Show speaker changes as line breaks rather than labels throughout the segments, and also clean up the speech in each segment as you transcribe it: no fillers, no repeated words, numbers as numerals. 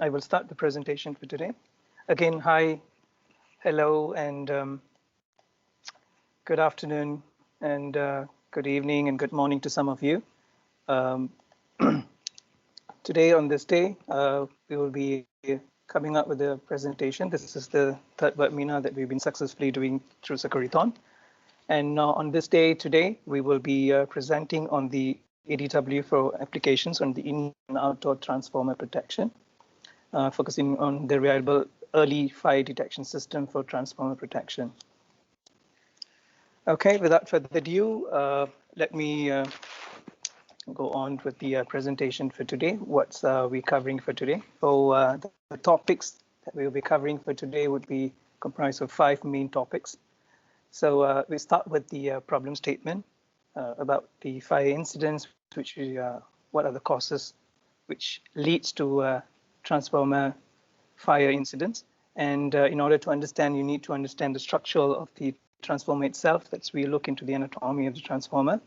I will start the presentation for today. Again, hi, hello, and good afternoon, and good evening, and good morning to some of you. Um, Today, on this day, we will be coming up with a presentation. This is the third webinar that we've been successfully doing through Sakuriton. And on this day today, we will be presenting on the ADW for applications on the in and outdoor transformer protection, focusing on the reliable early fire detection system for transformer protection. Okay, without further ado, let me go on with the presentation for today. What's we covering for today? So the topics that we will be covering for today would be comprised of 5 main topics. So we start with the problem statement about the fire incidents, which what are the causes which leads to transformer fire incidents. And in order to understand, you need to understand the structure of the transformer itself. That's we look into the anatomy of the transformer,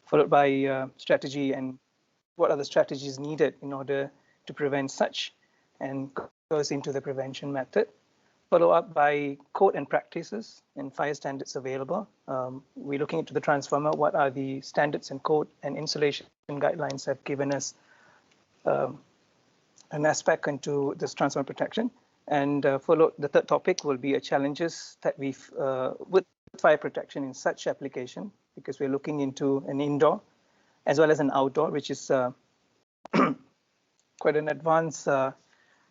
followed by strategy and what are the strategies needed in order to prevent such, and goes into the prevention method. Follow up by code and practices and fire standards available. We're looking into the transformer. What are the standards and code and installation guidelines have given us an aspect into this transformer protection. And the third topic will be challenges that we've with fire protection in such application, because we're looking into an indoor as well as an outdoor, which is quite an advanced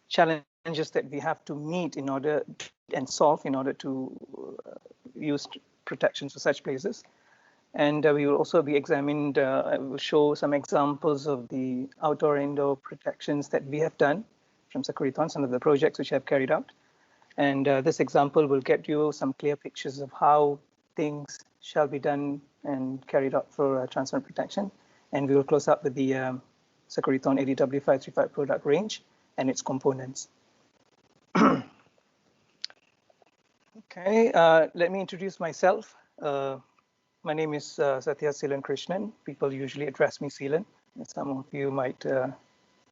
challenges that we have to meet in order and solve in order to use protections for such places. And we will also be examined, I will show some examples of the outdoor indoor protections that we have done from Sakuriton, some of the projects which I have carried out. And this example will get you some clear pictures of how things shall be done and carried out for transformer protection. And we will close up with the Sakuriton ADW 535 product range and its components. Okay, let me introduce myself. My name is Satya Seelan Krishnan. People usually address me Seelan. Some of you might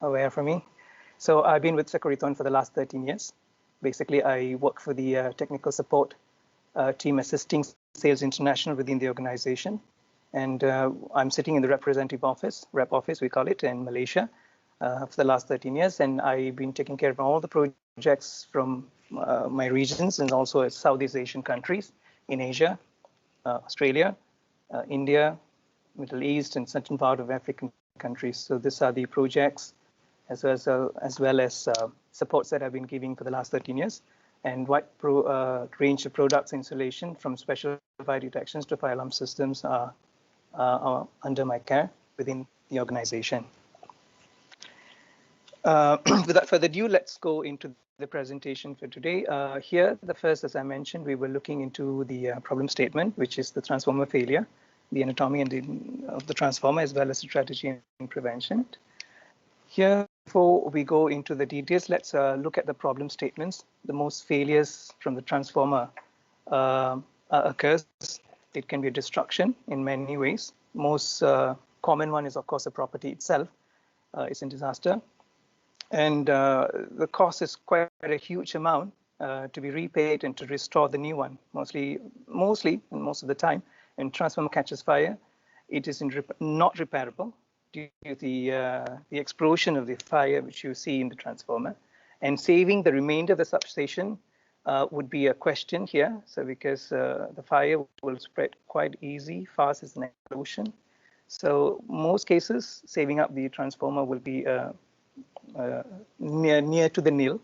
aware from me. So I've been with Sakuriton for the last 13 years. Basically, I work for the technical support team assisting Sales International within the organization. And I'm sitting in the representative office, rep office, we call it, in Malaysia for the last 13 years. And I've been taking care of all the projects from my regions and also Southeast Asian countries in Asia, Australia, India, Middle East, and certain part of African countries. So these are the projects as well as supports that I've been giving for the last 13 years, and wide range of products installation from special fire detections to fire alarm systems are under my care within the organization. Without further ado, let's go into the presentation for today. Here, the first, as I mentioned, we were looking into the problem statement, which is the transformer failure, the anatomy of the transformer, as well as the strategy and prevention. Here, before we go into the details, let's look at the problem statements. The most failures from the transformer occurs. It can be a destruction in many ways. Most common one is, of course, the property itself is in disaster. And the cost is quite a huge amount to be repaid and to restore the new one. Mostly, and most of the time, when transformer catches fire, it is not repairable due to the explosion of the fire which you see in the transformer. And saving the remainder of the substation would be a question here. So because the fire will spread quite easy, fast as an explosion. So most cases, saving up the transformer will be near to the nil.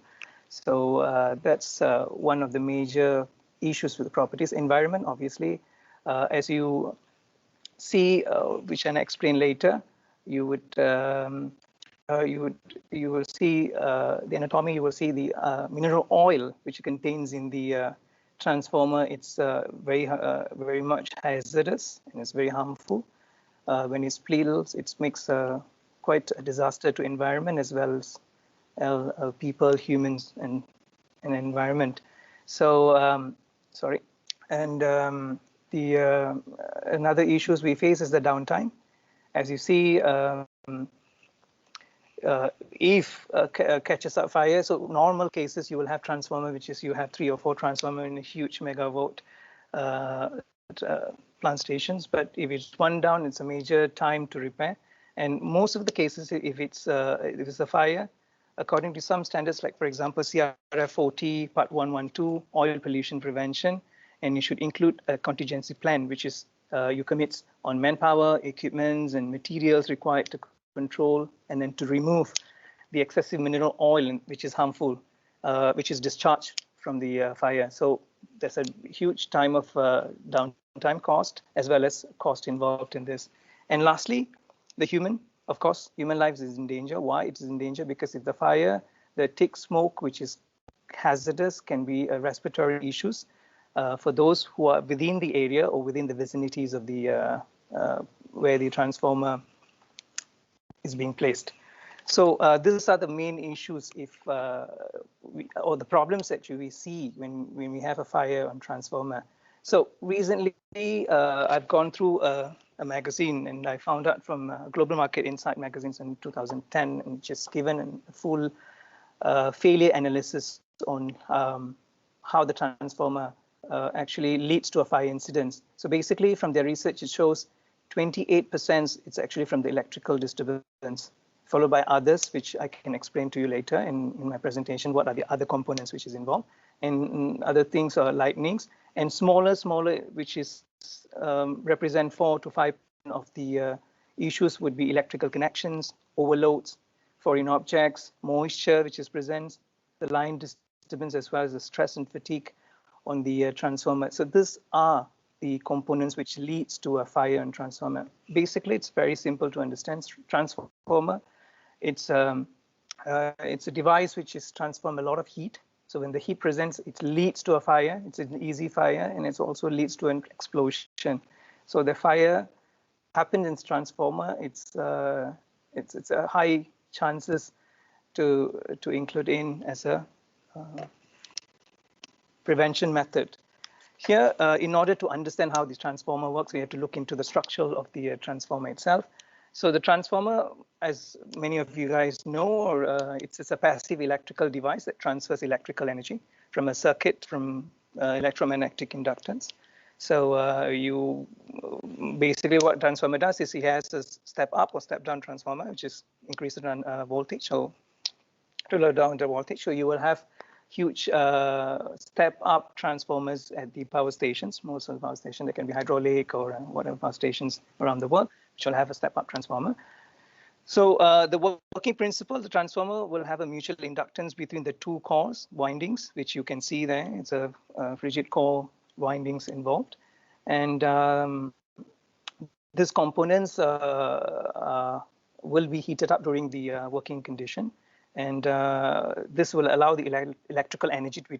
So that's one of the major issues with the properties. Environment, obviously, as you see, which I'll explain later, you will see the anatomy. You will see the mineral oil which contains in the transformer. It's very much hazardous and it's very harmful. When it spills, it makes quite a disaster to environment as well as people, humans, and environment. So sorry, and the another issues we face is the downtime. As you see, if catches up fire, so normal cases you will have transformer, which is you have 3 or 4 transformer in a huge megawatt plant stations. But if it's one down, it's a major time to repair. And most of the cases, if it's a fire, according to some standards, like for example, CRF 40 Part 112, oil pollution prevention, and you should include a contingency plan, which is you commit on manpower, equipments, and materials required to control and then to remove the excessive mineral oil, which is harmful, which is discharged from the fire. So there's a huge time of downtime cost as well as cost involved in this. And lastly, the human, of course, human lives is in danger. Why it is in danger? Because if the fire, the thick smoke, which is hazardous, can be respiratory issues for those who are within the area or within the vicinities of the where the transformer is being placed. So these are the main issues or the problems that we see when we have a fire on transformer. So recently, I've gone through a magazine, and I found out from Global Market Insight magazines in 2010, and just given a full failure analysis on how the transformer actually leads to a fire incident. So basically, from their research, it shows 28% it's actually from the electrical disturbance, followed by others, which I can explain to you later in my presentation, what are the other components which is involved. And other things are lightnings, and smaller, which is represent 4 to 5% of the issues would be electrical connections, overloads, foreign objects, moisture, which is present, the line disturbance, as well as the stress and fatigue on the transformer. So these are the components which leads to a fire on transformer. Basically, it's very simple to understand. Transformer, it's a device which is transform a lot of heat. So when the heat presents, it leads to a fire. It's an easy fire, and it also leads to an explosion. So the fire happens in transformer. It's a high chances to include in as a prevention method. Here, in order to understand how the transformer works, we have to look into the structure of the transformer itself. So the transformer, as many of you guys know, it's a passive electrical device that transfers electrical energy from a circuit from electromagnetic inductance. So basically what transformer does is it has a step up or step down transformer, which is increases on voltage, so to lower down the voltage. So you will have huge step up transformers at the power stations. Most of the power stations, they can be hydraulic or whatever power stations around the world, which will have a step up transformer. So the working principle, the transformer will have a mutual inductance between the two cores windings, which you can see there. It's a rigid core windings involved. And these components will be heated up during the working condition. And this will allow the electrical energy to be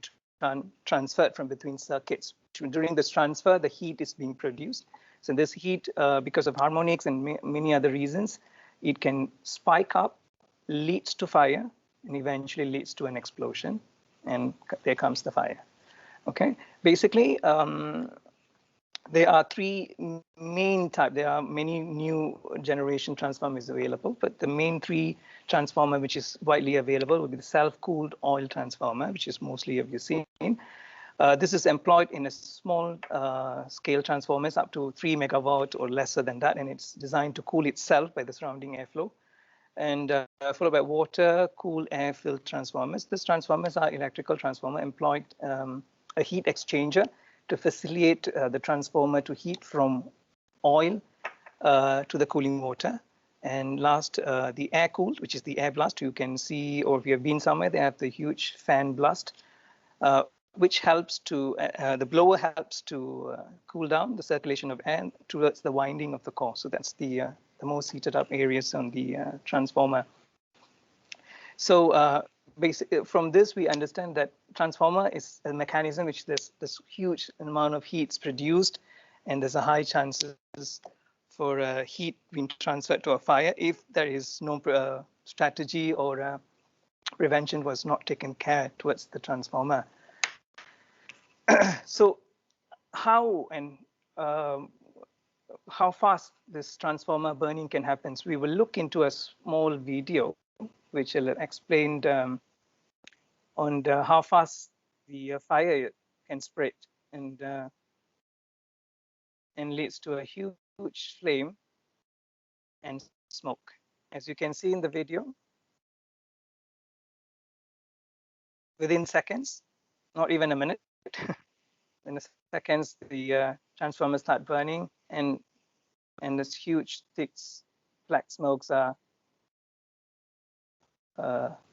transferred from between circuits. During this transfer, the heat is being produced. So this heat, because of harmonics and many other reasons, it can spike up, leads to fire, and eventually leads to an explosion. And there comes the fire. Okay, basically, there are three main types. There are many new generation transformers available, but the main three transformer which is widely available would be the self-cooled oil transformer, which is mostly have you seen. This is employed in a small scale transformers up to 3 megawatt or lesser than that, and it's designed to cool itself by the surrounding airflow. And followed by water cooled air-filled transformers. These transformers are electrical transformer employed a heat exchanger to facilitate the transformer to heat from oil to the cooling water. And last, the air cooled, which is the air blast. You can see, or if you have been somewhere, they have the huge fan blast, which helps to, the blower helps to cool down the circulation of air towards the winding of the core. So that's the most heated up areas on the transformer. So basically, from this, we understand that transformer is a mechanism which there's this huge amount of heat produced, and there's a high chances for heat being transferred to a fire if there is no strategy or prevention was not taken care towards the transformer. So how and how fast this transformer burning can happen? So we will look into a small video which will explain on how fast the fire can spread and leads to a huge flame and smoke. As you can see in the video, within seconds, not even a minute, in seconds, the transformers start burning, and this huge, thick black smokes are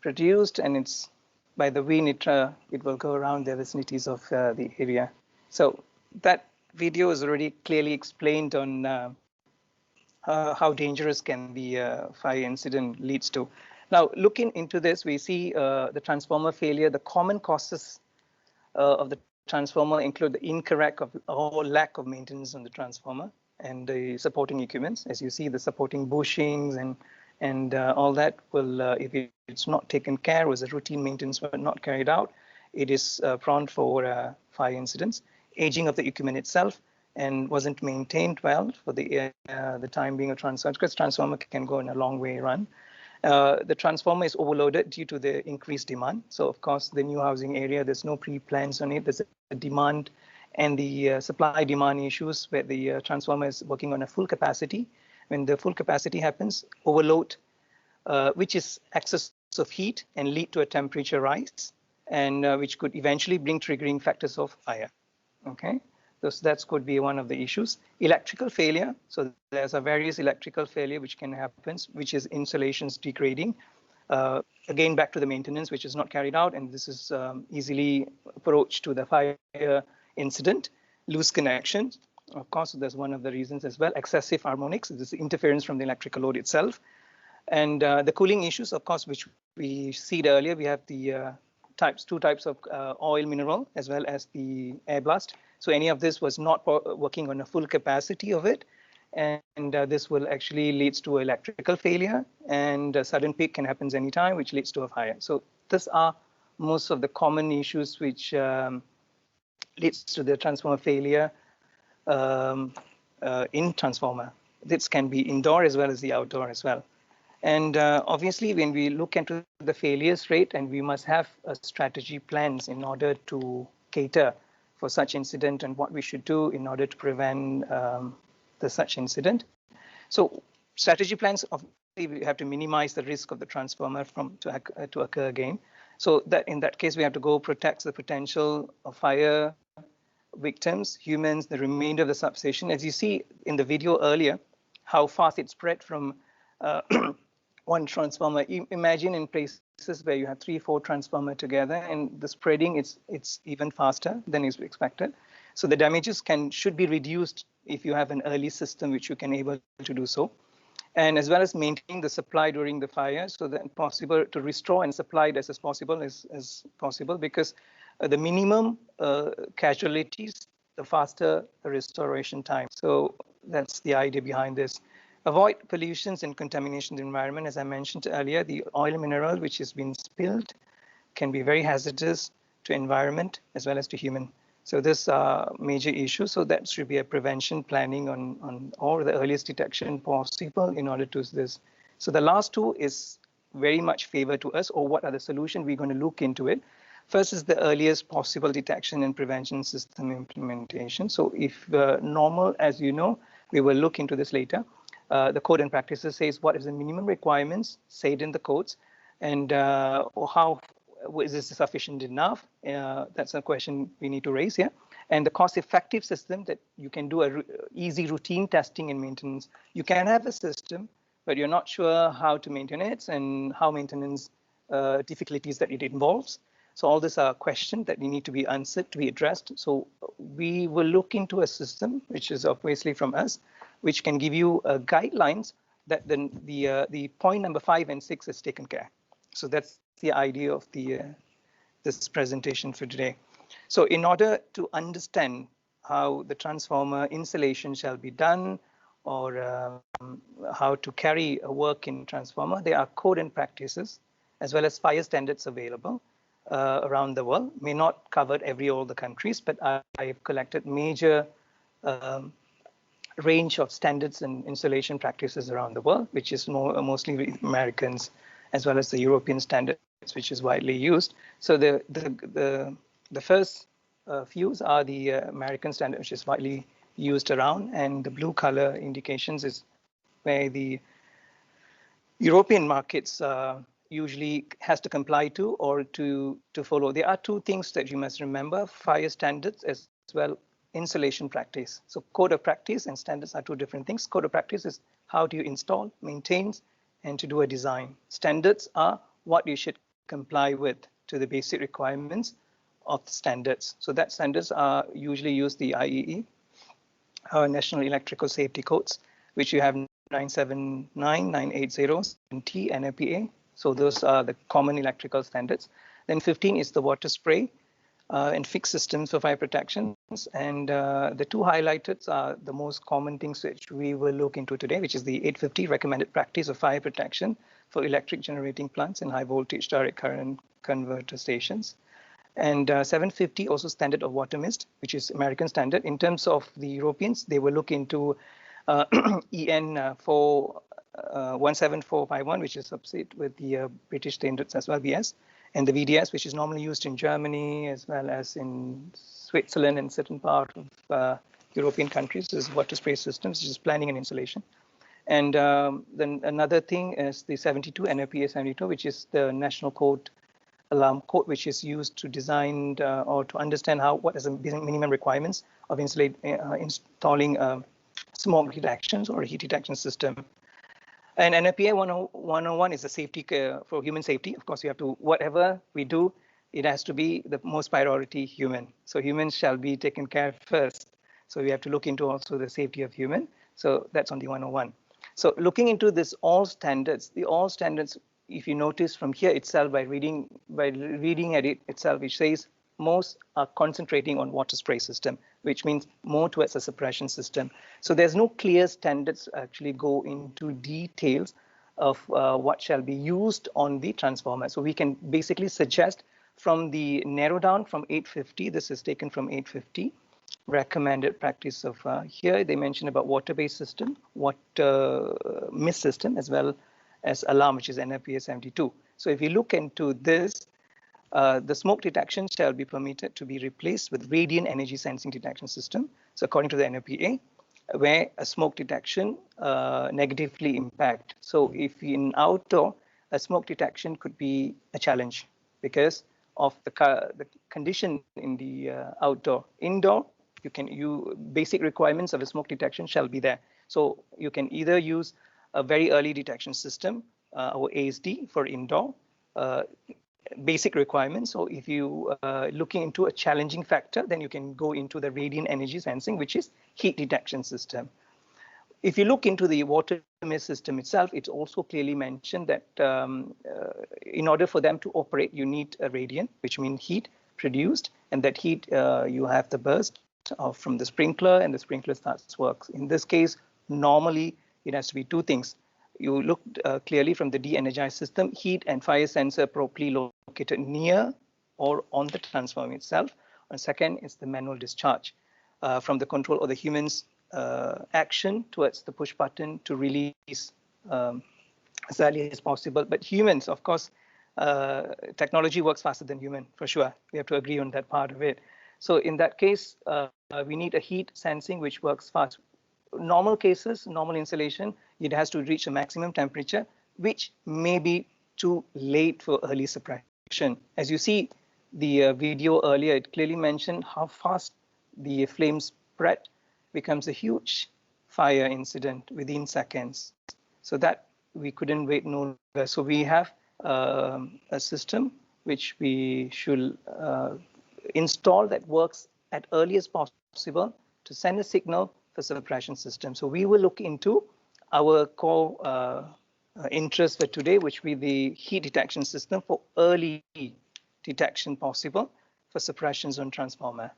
produced, and it's by the wind, it will go around the vicinities of the area. So that video is already clearly explained on how dangerous can the fire incident leads to. Now, looking into this, we see the transformer failure. The common causes of the transformer include the incorrect or lack of maintenance on the transformer and the supporting equipments. As you see, the supporting bushings and all that will, if it's not taken care, was a routine maintenance but not carried out, it is prone for fire incidents. Aging of the equipment itself and wasn't maintained well for the time being a transformer, because transformer can go in a long way run. The transformer is overloaded due to the increased demand. So of course, the new housing area, there's no pre-plans on it. There's a demand and the supply demand issues where the transformer is working on a full capacity. When the full capacity happens, overload, which is excess of heat and lead to a temperature rise, and which could eventually bring triggering factors of fire. Okay. So that could be one of the issues. Electrical failure. So there's a various electrical failure which can happen, which is insulations degrading. Again, back to the maintenance, which is not carried out, and this is easily approached to the fire incident. Loose connections. Of course, there's one of the reasons as well. Excessive harmonics. This is interference from the electrical load itself. And the cooling issues, of course, which we see earlier. We have the two types of oil mineral as well as the air blast. So any of this was not working on a full capacity of it, and this will actually leads to electrical failure, and a sudden peak can happen anytime, which leads to a fire. So these are most of the common issues which leads to the transformer failure in transformer. This can be indoor as well as the outdoor as well. And obviously, when we look into the failures rate, and we must have a strategy plans in order to cater for such incident and what we should do in order to prevent such incident. So strategy plans, obviously, we have to minimize the risk of the transformer to occur again. So that in that case, we have to go protect the potential of fire victims, humans, the remainder of the substation. As you see in the video earlier, how fast it spread from one transformer. Imagine in places where you have 3-4 transformers together, and the spreading it's even faster than is expected. So the damages should be reduced if you have an early system which you can able to do so, and as well as maintaining the supply during the fire, so that possible to restore and supply it as possible as possible, because the minimum casualties, the faster the restoration time. So that's the idea behind this. Avoid pollutions and contamination in the environment. As I mentioned earlier, the oil mineral which has been spilled can be very hazardous to environment as well as to human. So this major issue. So that should be a prevention planning on all the earliest detection possible in order to this. So the last two is very much favor to us, or what are the solutions we're going to look into it. First is the earliest possible detection and prevention system implementation. So if normal, as you know, we will look into this later. The code and practices says what is the minimum requirements, say it in the codes, and how is this sufficient enough? That's a question we need to raise here. And the cost-effective system that you can do easy routine testing and maintenance. You can have a system, but you're not sure how to maintain it and how maintenance difficulties that it involves. So all these are questions that need to be answered, to be addressed. So we will look into a system, which is obviously from us, which can give you guidelines that then the point number 5 and 6 is taken care. So that's the idea of this presentation for today. So in order to understand how the transformer installation shall be done, or how to carry a work in transformer, there are code and practices as well as fire standards available around the world. May not cover all the countries, but I've collected major range of standards and installation practices around the world, which is mostly Americans as well as the European standards, which is widely used. So the first few are the American standard, which is widely used around, and the blue color indications is where the European markets usually has to comply to or to follow. There are two things that you must remember: fire standards as well insulation practice. So code of practice and standards are two different things. Code of practice is how do you install, maintain, and to do a design. Standards are what you should comply with to the basic requirements of the standards. So that standards are usually use the IEE, National Electrical Safety Codes, which you have 979, 980, T, and NFPA. So those are the common electrical standards. Then 15 is the water spray and fixed systems for fire protections. And the two highlighted are the most common things which we will look into today, which is the 850 recommended practice of fire protection for electric generating plants and high voltage direct current converter stations. And 750 also standard of water mist, which is American standard. In terms of the Europeans, they will look into EN 17451, which is subset with the British standards as well, BS, and the VDS, which is normally used in Germany as well as in Switzerland and certain part of European countries, is water spray systems, which is planning and installation. And then another thing is the 72 NFPA 72, which is the national code alarm code, which is used to design or to understand what is the minimum requirements of installing smoke detections or heat detection system. And NFPA 101 is a safety for human safety. Of course, you have to, whatever we do, it has to be the most priority human. So humans shall be taken care of first. So we have to look into also the safety of human. So that's on the 101. So looking into this all standards, if you notice from here itself by reading at it itself, which says most are concentrating on water spray system, which means more towards a suppression system. So there's no clear standards actually go into details of what shall be used on the transformer. So we can basically suggest from the narrow down from 850, this is taken from 850, recommended practice of here they mention about water-based system, water mist system, as well as alarm, which is NFPA 72. So if you look into this, the smoke detection shall be permitted to be replaced with radiant energy sensing detection system. So according to the NFPA, where a smoke detection negatively impact. So if in outdoor, a smoke detection could be a challenge because of the condition in the outdoor. Indoor, basic requirements of a smoke detection shall be there. So you can either use a very early detection system, or ASD for indoor, basic requirements. So if you looking into a challenging factor, then you can go into the radiant energy sensing, which is heat detection system. If you look into the water mist system itself, it's also clearly mentioned that in order for them to operate, you need a radiant, which means heat produced, and that heat you have the burst from the sprinkler, and the sprinkler starts works. In this case, normally it has to be two things. You look clearly from the de-energized system, heat and fire sensor properly located near or on the transformer itself. And second is the manual discharge from the control of the human's action towards the push button to release as early as possible. But humans, of course, technology works faster than human, for sure. We have to agree on that part of it. So in that case, we need a heat sensing which works fast. Normal cases, normal installation, it has to reach a maximum temperature, which may be too late for early suppression. As you see the video earlier, it clearly mentioned how fast the flame spread becomes a huge fire incident within seconds. So that we couldn't wait no longer. So we have a system which we should install that works at earliest possible to send a signal for suppression system. So we will look into our core interest for today, which will be the heat detection system for early detection possible for suppressions on transformer.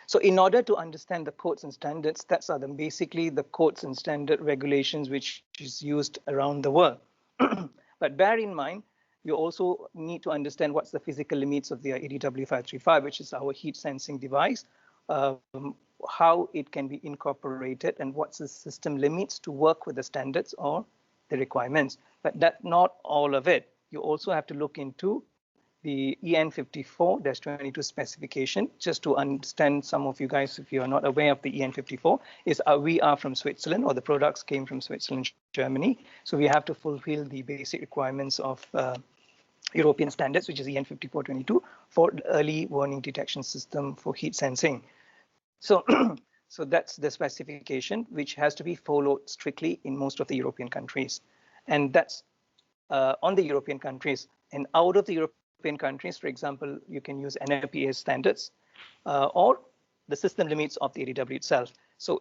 So in order to understand the codes and standards, that's basically the codes and standard regulations which is used around the world. But bear in mind, you also need to understand what's the physical limits of the ADW 535, which is our heat sensing device, how it can be incorporated, and what's the system limits to work with the standards or the requirements, but that not all of it. You also have to look into the EN54-22 specification. Just to understand, some of you guys, if you are not aware of the EN54, is we are from Switzerland, or the products came from Switzerland, Germany. So we have to fulfill the basic requirements of European standards, which is EN54-22, for the early warning detection system for heat sensing. So, so that's the specification, which has to be followed strictly in most of the European countries. And that's on the European countries. And out of the European countries, for example, you can use NFPA standards or the system limits of the ADW itself. So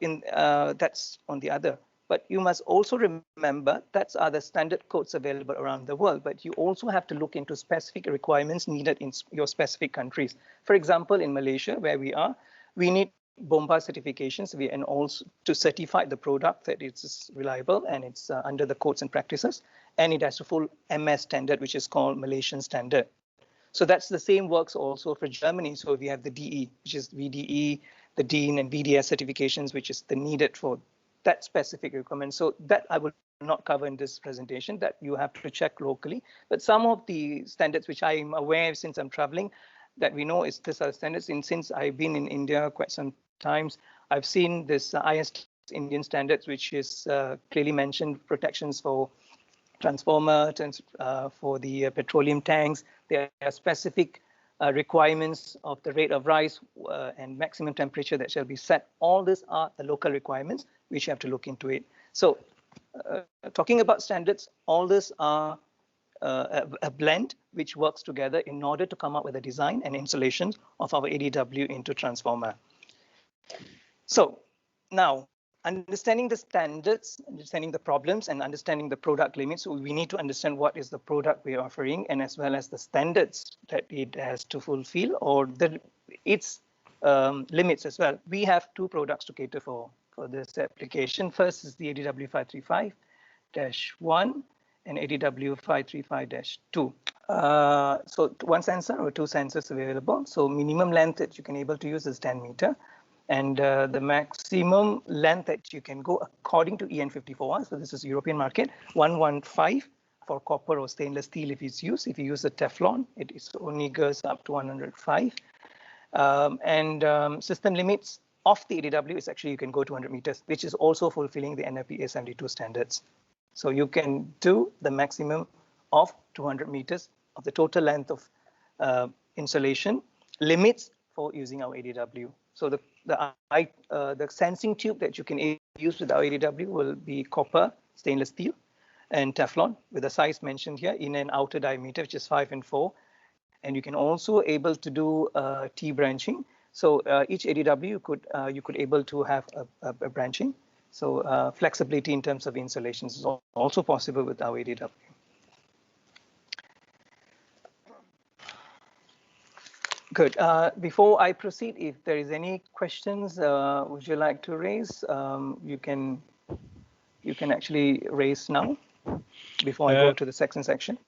that's on the other. But you must also remember that's the standard codes available around the world. But you also have to look into specific requirements needed in your specific countries. For example, in Malaysia, where we are, we need BOMBA certifications, and also to certify the product that it's reliable and it's under the codes and practices, and it has a full MS standard, which is called Malaysian standard. So that's the same works also for Germany. So we have the DE, which is VDE, the DEAN and VDS certifications, which is the needed for that specific requirement. So that I will not cover in this presentation, that you have to check locally. But some of the standards which I'm aware of since I'm traveling, that we know is these are standards. And since I've been in India quite some times, I've seen this IS Indian standards, which is clearly mentioned protections for transformer, for the petroleum tanks. There are specific requirements of the rate of rise and maximum temperature that shall be set. All these are the local requirements, which you have to look into it. So talking about standards, all these are a blend which works together in order to come up with a design and installation of our ADW into transformer. So now, understanding the standards, understanding the problems, and understanding the product limits, so we need to understand what is the product we're offering, and as well as the standards that it has to fulfill, or its limits as well. We have two products to cater for this application. First is the ADW 535-1 and ADW 535-2. So one sensor or two sensors available. So minimum length that you can able to use is 10 meter. And the maximum length that you can go according to EN54, so this is European market, 115 for copper or stainless steel if it's used. If you use a Teflon, it only goes up to 105. System limits of the ADW is actually you can go to 100 meters, which is also fulfilling the NFPA 72 standards. So you can do the maximum of 200 meters of the total length of insulation limits for using our ADW. So the sensing tube that you can use with our ADW will be copper, stainless steel, and Teflon with the size mentioned here, in and outer diameter, which is 5 and 4. And you can also able to do T branching. So each ADW you could able to have a branching. So flexibility in terms of installations is also possible with our ADW. Good. Before I proceed, if there is any questions, would you like to raise? You can actually raise now before I go to the second section.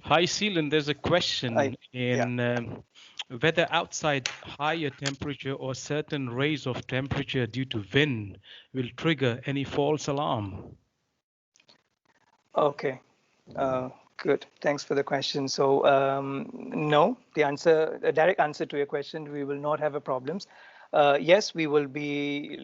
Hi, Seelan. There's a question whether outside higher temperature or certain raise of temperature due to wind will trigger any false alarm.
Okay. Good. Thanks for the question. So no, the direct answer to your question, we will not have a problems. Yes, we will be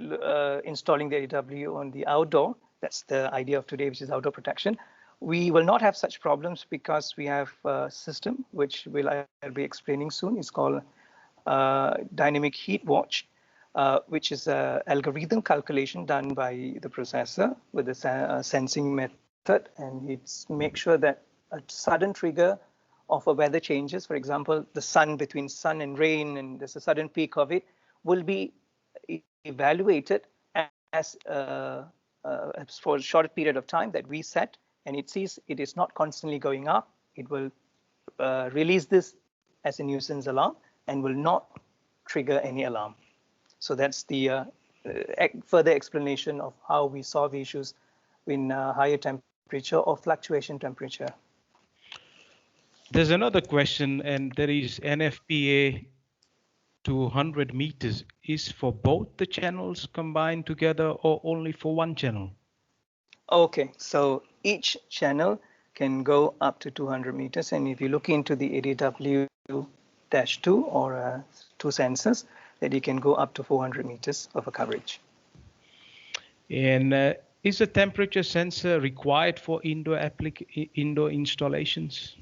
installing the ADW on the outdoor. That's the idea of today, which is outdoor protection. We will not have such problems because we have a system, which I'll be explaining soon. It's called Dynamic Heat Watch, which is an algorithm calculation done by the processor with the sensing method, and it's make sure that a sudden trigger of a weather changes, for example, the sun, between sun and rain, and there's a sudden peak of it, will be evaluated as for a short period of time that we set, and it sees it is not constantly going up. It will release this as a nuisance alarm and will not trigger any alarm. So that's the further explanation of how we solve issues in higher temperature or fluctuation temperature.
There's another question, and there is NFPA 200 meters is for both the channels combined together or only for one channel?
Okay, so each channel can go up to 200 meters. And if you look into the ADW-2 or 2 sensors, that you can go up to 400 meters of a coverage.
And is a temperature sensor required for indoor installations?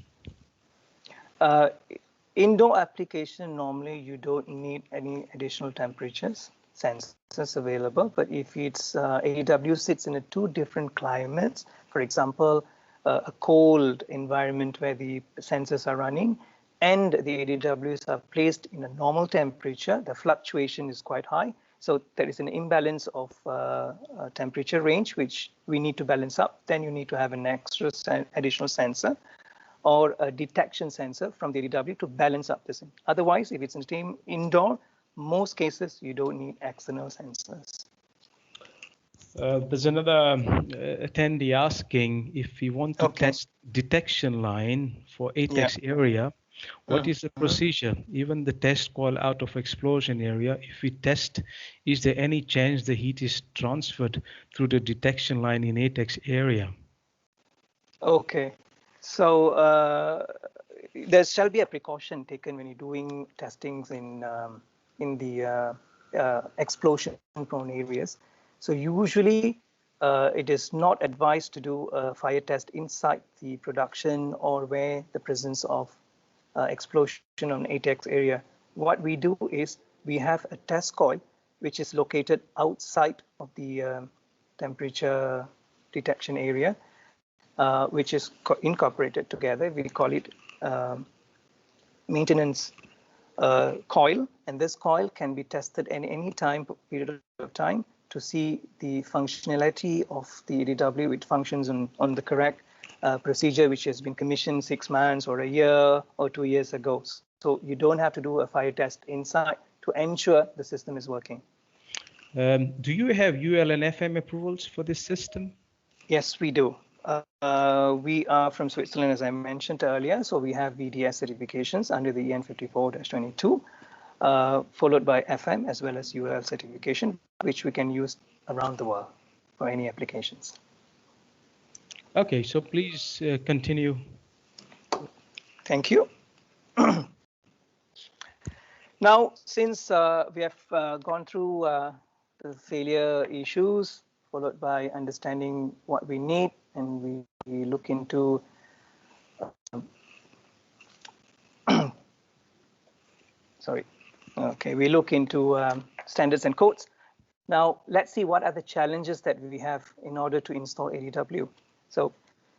Indoor application, normally you don't need any additional temperatures sensors available. But if it's ADW sits in 2 different climates, for example, a cold environment where the sensors are running and the ADWs are placed in a normal temperature, the fluctuation is quite high. So there is an imbalance of temperature range, which we need to balance up. Then you need to have an extra additional sensor or a detection sensor from the ADW to balance up this. Otherwise, if it's in steam indoor, most cases you don't need external sensors.
There's another attendee asking if we want to test detection line for ATEX area, what is the procedure? Even the test coil out of explosion area, if we test, is there any chance the heat is transferred through the detection line in ATEX area?
Okay, so there shall be a precaution taken when you're doing testings in the explosion-prone areas. So usually it is not advised to do a fire test inside the production or where the presence of explosion on ATEX area. What we do is we have a test coil which is located outside of the temperature detection area, which is incorporated together. We call it maintenance coil, and this coil can be tested at any period of time to see the functionality of the ADW, which functions on the correct procedure, which has been commissioned 6 months or a year or 2 years ago. So you don't have to do a fire test inside to ensure the system is working.
Do you have UL and FM approvals for this system?
Yes, we do. We are from Switzerland, as I mentioned earlier, so we have VDS certifications under the EN 54-22, followed by FM as well as UL certification, which we can use around the world for any applications.
Okay, so please continue.
Thank you. Now, since we have gone through the failure issues, followed by understanding what we need, and we look into we look into standards and codes. Now let's see what are the challenges that we have in order to install ADW. So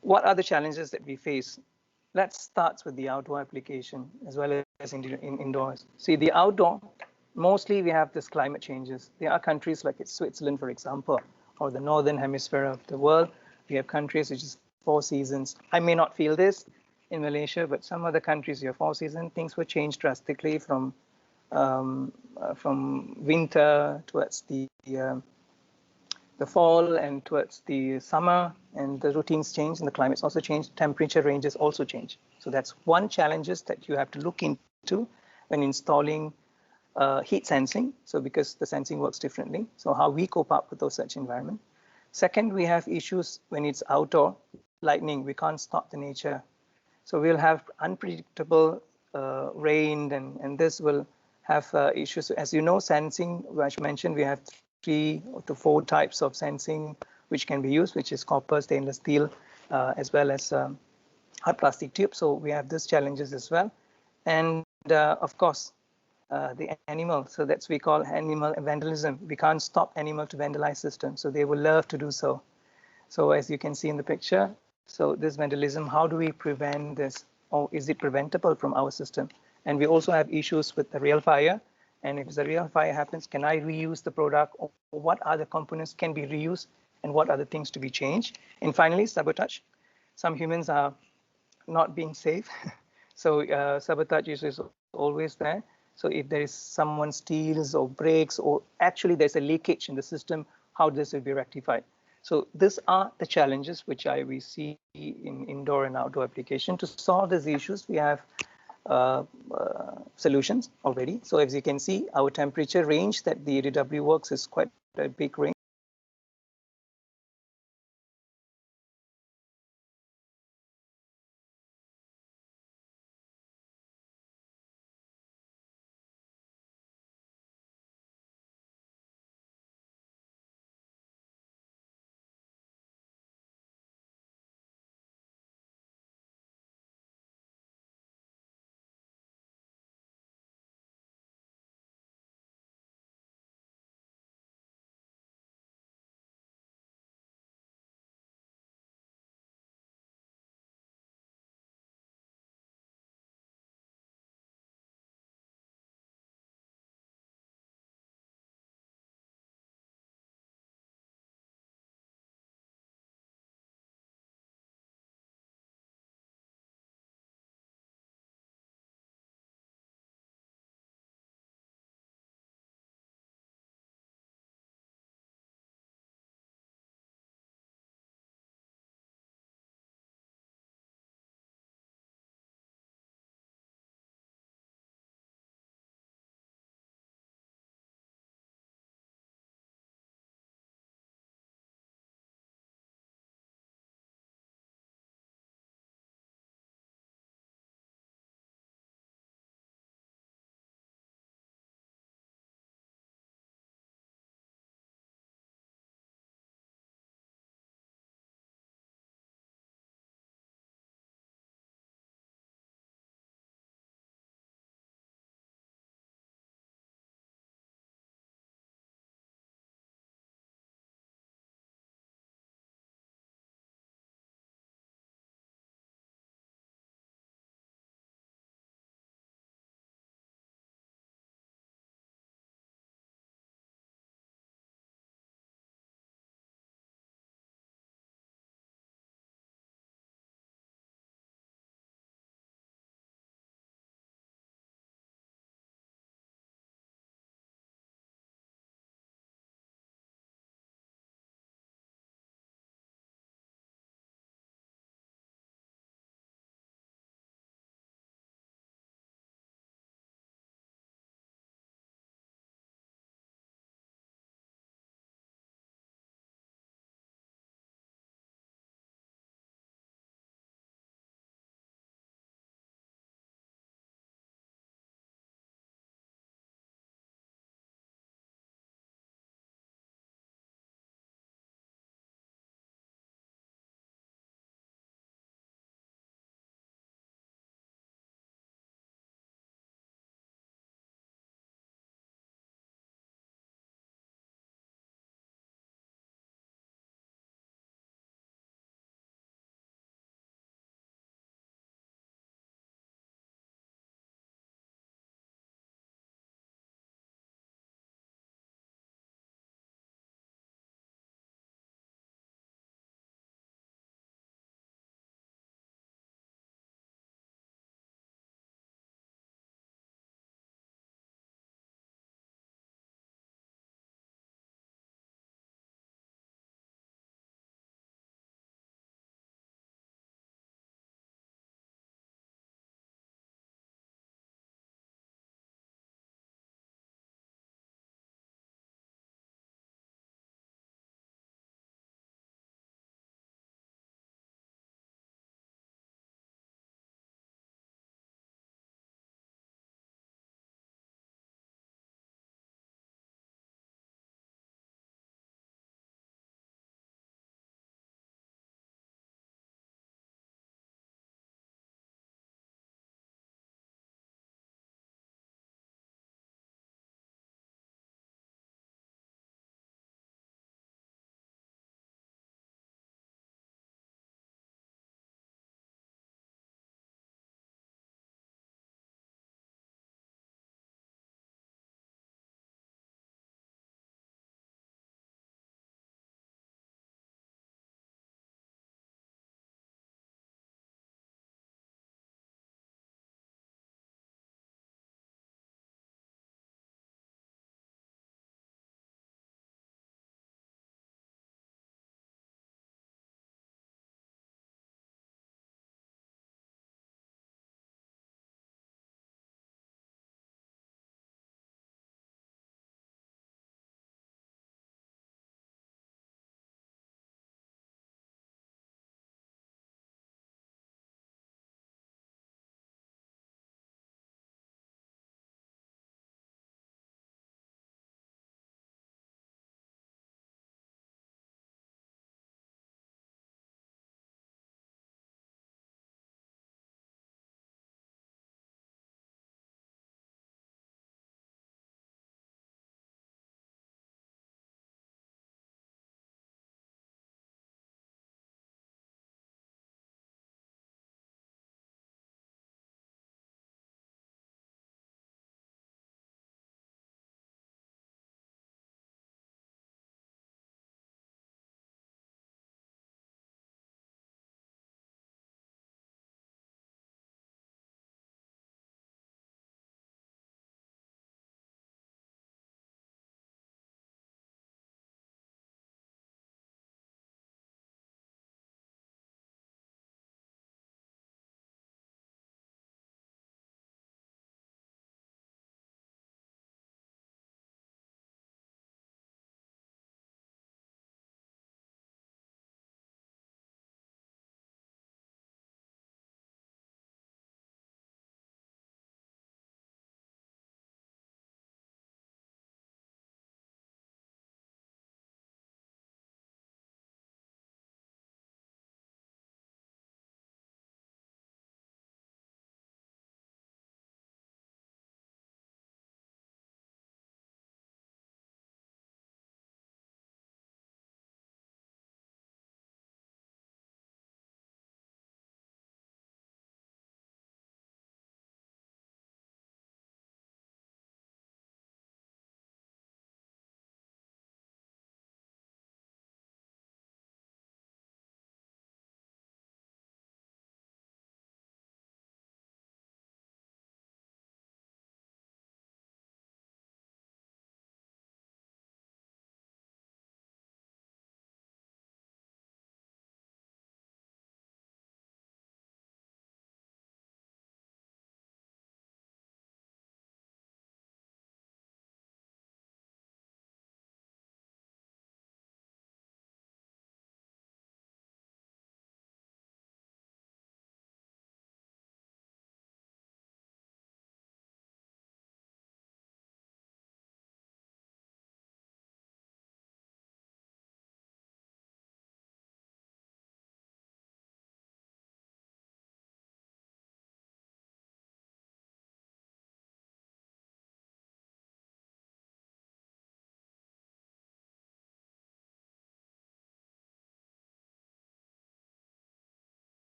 what are the challenges that we face? Let's start with the outdoor application as well as in indoors. See, the outdoor, mostly we have this climate changes. There are countries like Switzerland, for example, or the northern hemisphere of the world. We have countries which is 4 seasons. I may not feel this in Malaysia, but some other countries you have 4 seasons. Things were changed drastically from winter towards the fall and towards the summer, and the routines change and the climates also change. Temperature ranges also change. So that's one challenges that you have to look into when installing heat sensing. So because the sensing works differently, so how we cope up with those such environment. Second, we have issues when it's outdoor, lightning. We can't stop the nature. So we'll have unpredictable rain, and this will have issues. As you know, sensing, which I mentioned, we have 3 to 4 types of sensing which can be used, which is copper, stainless steel, as well as hard plastic tube. So we have these challenges as well. And of course, the animal. So that's we call animal vandalism. We can't stop animal to vandalize systems. So they will love to do so. So as you can see in the picture, so this vandalism, how do we prevent this? Or is it preventable from our system? And we also have issues with the real fire. And if the real fire happens, can I reuse the product? Or what other components can be reused? And what other things to be changed? And finally, sabotage. Some humans are not being safe. So sabotage is always there. So if there is someone steals or breaks, or actually there's a leakage in the system, how this will be rectified? So these are the challenges which we see in indoor and outdoor application. To solve these issues, we have solutions already. So as you can see, our temperature range that the ADW works is quite a big range.